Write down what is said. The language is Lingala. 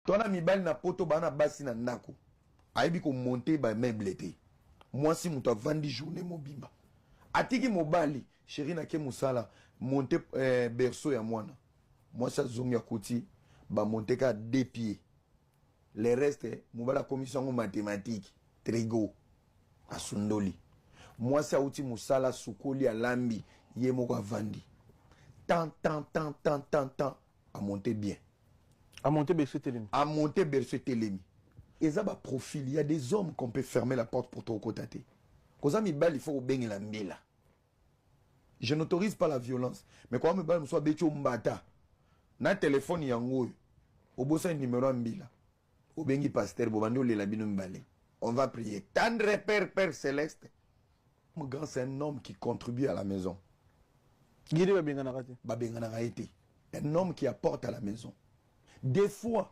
Toi, mibali na poto bana basi na ndako. Aibi ko monter ba meuble te. Moi si muta vandi journée mobimba. Atiki mobali, chéri na ke musala monter berceau ya mwana. Moi ça zongi ya kuti ba monter ka 2 pieds. Les restes mobala commission mathématique, trigo asundoli. Moi ça outi musala sukoli alambi yemo kwa vandi. Tant à monter bien. À monter berceau telemi. À monter berceau telemi. Et ça, profil, il y a des hommes qu'on peut fermer la porte pour te cotater. Quand ça, il faut baigner la mbila. Je n'autorise pas la violence. Mais quand je suis bécho mbata, na téléphone yango, au bout un numéro mbila. Au bengi pasteur, bobando le labino mbale. On va prier. Tendre Père Céleste. Mon grand, c'est un homme qui contribue à la maison. Un homme qui apporte à la maison. Des fois,